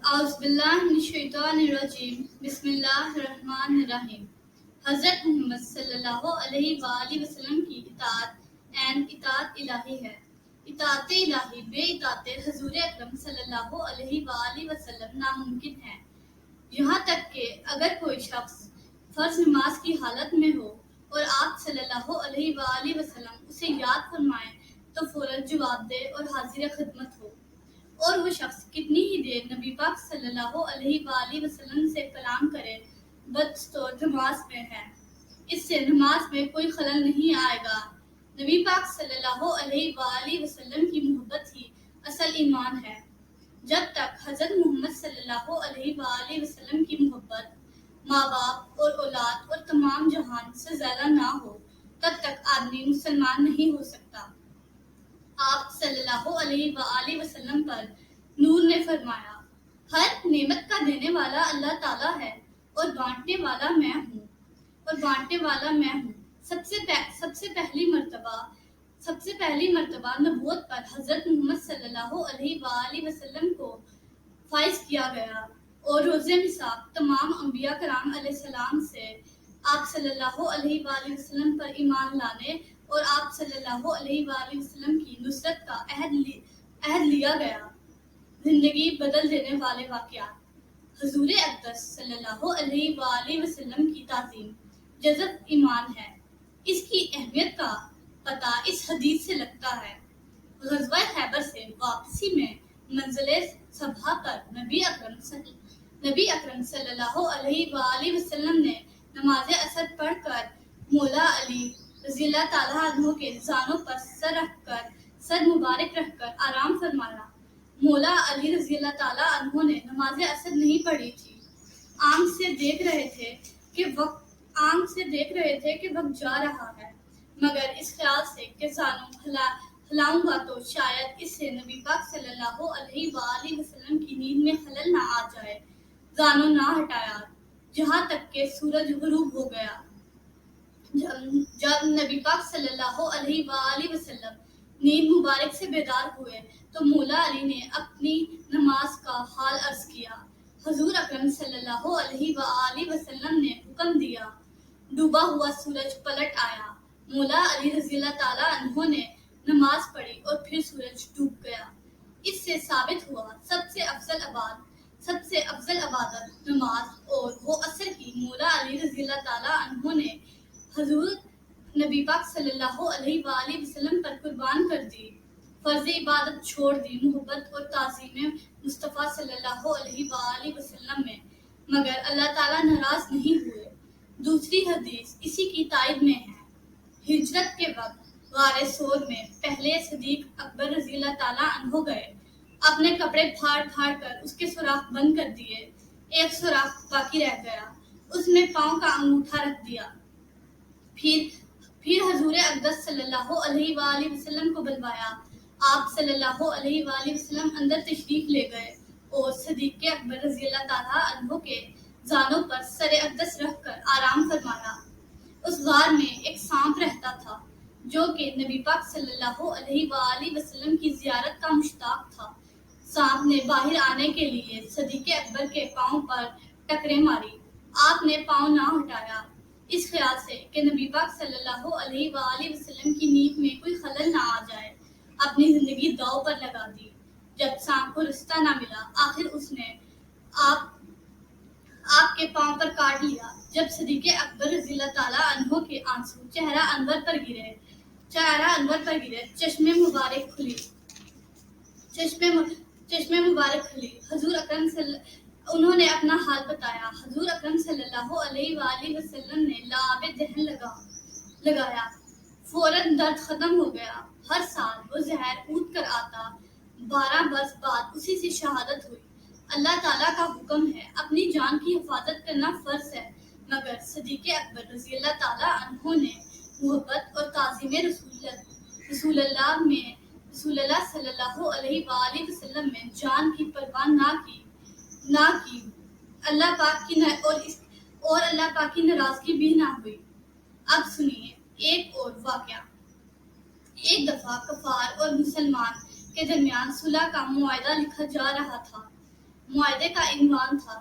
اعوذ باللہ من الشیطان الرجیم بسم اللہ الرحمن الرحیم۔ حضرت محمد صلی اللہ علیہ وآلہ وسلم کی اطاعت عین اطاعت الہی ہے۔ اطاعت الہی بے اطاعت حضور اکرم صلی اللہ علیہ وآلہ وسلم ناممکن ہے۔ یہاں تک کہ اگر کوئی شخص فرض نماز کی حالت میں ہو اور آپ صلی اللہ علیہ وآلہ وسلم اسے یاد فرمائیں تو فوراً جواب دے اور حاضر خدمت ہو، اور وہ شخص کتنی ہی دیر نبی پاک صلی اللہ علیہ وآلہ وسلم سے کلام کرے بدستور نماز میں ہے، اس سے نماز میں کوئی خلل نہیں آئے گا۔ نبی پاک صلی اللہ علیہ وآلہ وسلم کی محبت ہی اصل ایمان ہے۔ جب تک حضرت محمد صلی اللہ علیہ وآلہ وسلم کی محبت ماں باپ اور اولاد اور تمام جہان سے زیادہ نہ ہو تب تک آدمی مسلمان نہیں ہو سکتا۔ آپ صلی اللہ علیہ وآلہ وسلم پر نور نے فرمایا، ہر نعمت کا دینے والا اللہ تعالیٰ ہے اور بانٹنے والا میں ہوں۔ سب سے پہلی مرتبہ نبوت پر حضرت محمد صلی اللہ علیہ وآلہ وسلم کو فائز کیا گیا، اور روز میثاق تمام انبیاء کرام علیہ السلام سے آپ صلی اللہ علیہ وآلہ وسلم پر ایمان لانے اور آپ صلی اللہ علیہ وآلہ وسلم کی نصرت کا عہد لیا گیا۔ زندگی بدل دینے والے واقعات۔ حضور اقدس صلی اللہ علیہ وآلہ وسلم کی تعظیم جذب ایمان ہے۔ اس کی اہمیت کا پتہ اس حدیث سے لگتا ہے۔ غزوہ خیبر سے واپسی میں منزل صبا پر نبی اکرم صلی اللہ علیہ وآلہ وسلم نے نماز عصر پڑھ کر مولا علی رضی اللہ تعالیٰ عنہ کے زانوں پر سر مبارک رکھ کر آرام فرمایا۔ مولا علی رضی اللہ تعالیٰ عنہ نے نماز عصر نہیں پڑھی تھی۔ آنکھ سے دیکھ رہے تھے کہ وقت جا رہا ہے، مگر اس خیال سے کہ زانوں ہلاؤں گا تو شاید اس سے نبی پاک صلی اللہ علیہ وآلہ وسلم کی نیند میں خلل نہ آ جائے، زانوں نہ ہٹایا جہاں تک کہ سورج غروب ہو گیا۔ جب نبی پاک صلی اللہ علیہ وآلہ وسلم نیند مبارک سے بیدار ہوئے تو مولا علی نے اپنی نماز کا حال عرض کیا۔ حضور اکرم صلی اللہ علیہ وآلہ وسلم نے حکم دیا، ڈوبا ہوا سورج پلٹ آیا۔ مولا علی رضی اللہ تعالیٰ عنہ نے نماز پڑھی اور پھر سورج ڈوب گیا۔ اس سے ثابت ہوا سب سے افضل عبادت نماز، اور وہ عصر کی مولا علی رضی اللہ تعالیٰ عنہ نے حضور نبی پاک صلی اللہ علیہ وآلہ وسلم پر قربان کر دی، فرض عبادت چھوڑ دی محبت اور تعظیم مصطفیٰ صلی اللہ علیہ وآلہ وسلم میں، مگر اللہ تعالیٰ ناراض نہیں ہوئے۔ دوسری حدیث اسی کی تائید میں ہے۔ ہجرت کے وقت غار ثور میں پہلے صدیق اکبر رضی اللہ تعالیٰ عنہ گئے، اپنے کپڑے پھاڑ کر اس کے سوراخ بند کر دیے، ایک سوراخ باقی رہ گیا، اس میں پاؤں کا انگوٹھا رکھ دیا۔ پھر حضور اقدس صلی اللہ علیہ وآلہ وسلم کو بلوایا۔ آپ صلی اللہ علیہ وآلہ وسلم اندر تشریف لے گئے اور صدیق اکبر رضی اللہ تعالیٰ عنہ کے زانوں پر سر اقدس رکھ کر آرام فرمایا۔ اس غار میں ایک سانپ رہتا تھا جو کہ نبی پاک صلی اللہ علیہ وآلہ وسلم کی زیارت کا مشتاق تھا۔ سانپ نے باہر آنے کے لیے صدیق اکبر کے پاؤں پر ٹکریں ماری۔ آپ نے پاؤں نہ ہٹایا، اس خیال سے کہ نبی پاک صلی اللہ علیہ وآلہ وسلم کی نیند میں کوئی خلل نہ آ جائے، اپنی زندگی داؤ پر لگا دی۔ جب سانپ کو رستہ نہ ملا، آخر اس نے آپ کے پاؤں پر کاٹ لیا۔ جب صدیق اکبر رضی اللہ تعالیٰ عنہ کے آنسو چہرہ انور پر گرے، چشمے مبارک کھلی، انہوں نے اپنا حال بتایا۔ حضور اکرم صلی اللہ علیہ وآلہ وسلم نے لعاب دہن لگایا، فوراً درد ختم ہو گیا۔ ہر سال وہ زہر اود کر آتا۔ 12 برس بعد اسی سے شہادت ہوئی۔ اللہ تعالیٰ کا حکم ہے، اپنی جان کی حفاظت کرنا فرض ہے، مگر صدیق اکبر رضی اللہ تعالیٰ عنہ نے محبت اور تعظیم رسول اللہ صلی اللہ علیہ وآلہ وسلم میں جان کی پرواہ نہ کی، اللہ پاک کی ناراضگی بھی نہ ہوئی۔ اب سنیے ایک اور واقعہ۔ ایک دفعہ کفار اور مسلمان کے درمیان صلح کا معاہدہ لکھا جا رہا تھا۔ معاہدے کا عنوان تھا۔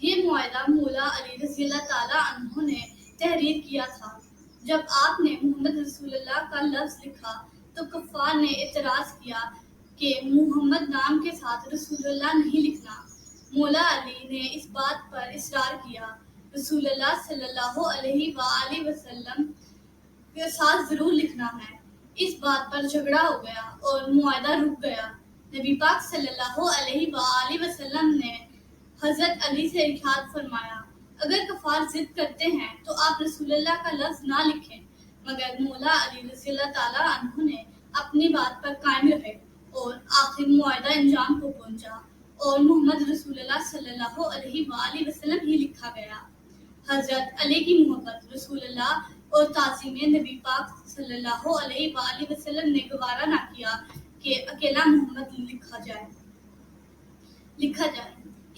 یہ معاہدہ مولا علی رضی اللہ تعالیٰ عنہ نے تحریر کیا تھا۔ جب آپ نے محمد رسول اللہ کا لفظ لکھا تو کفار نے اعتراض کیا کہ محمد نام کے ساتھ رسول اللہ نہیں لکھنا۔ مولا علی نے اس بات پر اصرار کیا، رسول اللہ صلی اللہ علیہ وآلہ وسلم کے ساتھ ضرور لکھنا ہے۔ اس بات پر جھگڑا ہو گیا اور معاہدہ رک گیا۔ نبی پاک صلی اللہ علیہ وآلہ وسلم نے حضرت علی سے ارشاد فرمایا، اگر کفار ضد کرتے ہیں تو آپ رسول اللہ کا لفظ نہ لکھیں، مگر مولا علی رضی اللہ تعالیٰ عنہ نے اپنی بات پر قائم رہے اور آخر معاہدہ انجام کو پہنچا اور محمد رسول اللہ صلی اللہ علیہ وآلہ وسلم ہی لکھا گیا۔ حضرت علی کی محبت رسول اللہ اور تعظیم نبی پاک صلی اللہ علیہ وآلہ وسلم نے گوارا نہ کیا کہ اکیلا محمد لکھا جائے۔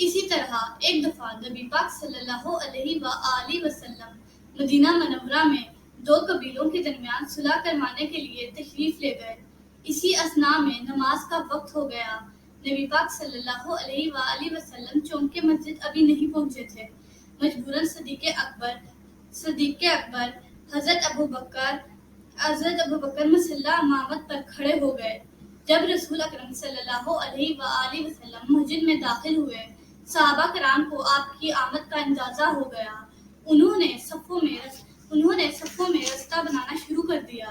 اسی طرح ایک دفعہ نبی پاک صلی اللہ علیہ وآلہ وسلم مدینہ منورہ میں دو قبیلوں کے درمیان صلح کروانے کے لیے تشریف لے گئے۔ اسی اثناء میں نماز کا وقت ہو گیا۔ نبی پاک صلی اللہ علیہ وآلہ وسلم چونکہ مسجد ابھی نہیں پہنچے تھے، مجبوراً صدیق اکبر حضرت ابوبکر مصلی امامت پر کھڑے ہو گئے۔ جب رسول اکرم صلی اللہ علیہ وآلہ وسلم مسجد میں داخل ہوئے، صحابہ کرام کو آپ کی آمد کا اندازہ ہو گیا۔ انہوں نے صفوں میں رستہ بنانا شروع کر دیا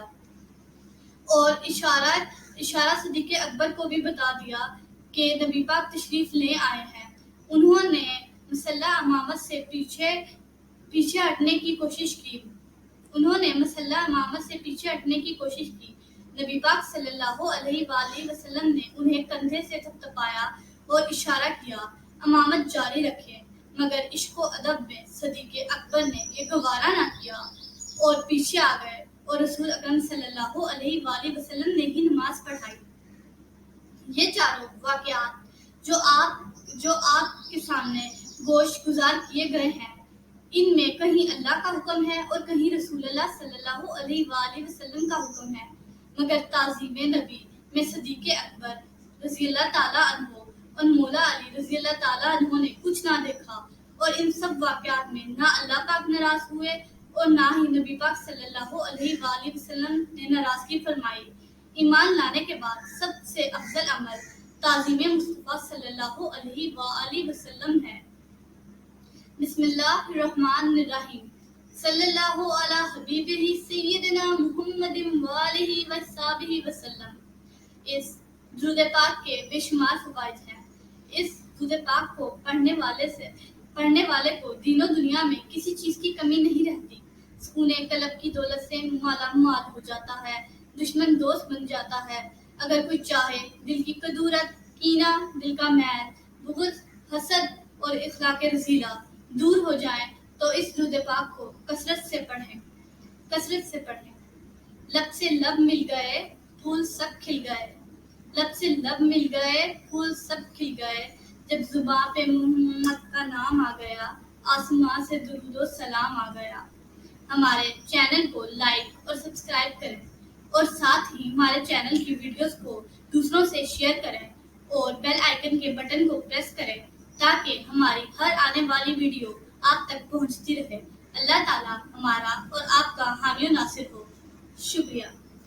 اور اشارہ صدیق اکبر کو بھی بتا دیا کہ نبی پاک تشریف لے آئے ہیں۔ انہوں نے مسلح امامت سے پیچھے ہٹنے کی کوشش کی۔ نبی پاک صلی اللہ علیہ وآلہ وسلم نے انہیں کندھے سے تھپتھپایا اور اشارہ کیا، امامت جاری رکھیں، مگر عشق و ادب میں صدیق اکبر نے یہ گوارا نہ کیا اور پیچھے آ گئے اور رسول اکرم صلی اللہ علیہ وآلہ وسلم نے ہی نماز پڑھائی۔ یہ چاروں واقعات جو آپ کے سامنے گوش گزار کیے گئے ہیں، ان میں کہیں اللہ کا حکم ہے اور کہیں رسول اللہ صلی اللہ علیہ وآلہ وسلم کا حکم ہے، مگر تعظیم نبی میں صدیق اکبر رضی اللہ تعالیٰ عنہ اور مولا علی رضی اللہ تعالیٰ عنہ نے کچھ نہ دیکھا، اور ان سب واقعات میں نہ اللہ پاک ناراض ہوئے اور نہ ہی نبی پاک صلی اللہ علیہ وآلہ وسلم نے ناراضگی فرمائی۔ ایمان لانے کے بعد سب سے افضل عمل تعظیم مصطفیٰ صلی اللہ علیہ وآلہ وسلم ہے۔ بسم اللہ الرحمن الرحیم، صلی اللہ علی حبیبہ سیدنا محمد وآلہ وصحبہ وسلم۔ اس درود پاک کے بے شمار فوائد ہیں۔ اس درود پاک کو پڑھنے والے کو دین و دنیا میں کسی چیز کی کمی نہیں رہتی۔ سکون قلب کی دولت سے مالا مال ہو جاتا ہے، دشمن دوست بن جاتا ہے۔ اگر کوئی چاہے دل کی کدورت، کینہ، دل کا میل، بغض، حسد اور اخلاق رذیلہ دور ہو جائیں تو اس درود پاک کو کثرت سے پڑھیں۔ لب سے لب مل گئے پھول سب کھل گئے، جب زباں پہ محمد کا نام آ گیا، آسمان سے درود و سلام آ گیا۔ ہمارے چینل کو لائک اور سبسکرائب کریں اور ساتھ ہی ہمارے چینل کی ویڈیوز کو دوسروں سے شیئر کریں اور بیل آئیکن کے بٹن کو پریس کریں تاکہ ہماری ہر آنے والی ویڈیو آپ تک پہنچتی رہے۔ اللہ تعالیٰ ہمارا اور آپ کا حامی و ناصر ہو۔ شکریہ۔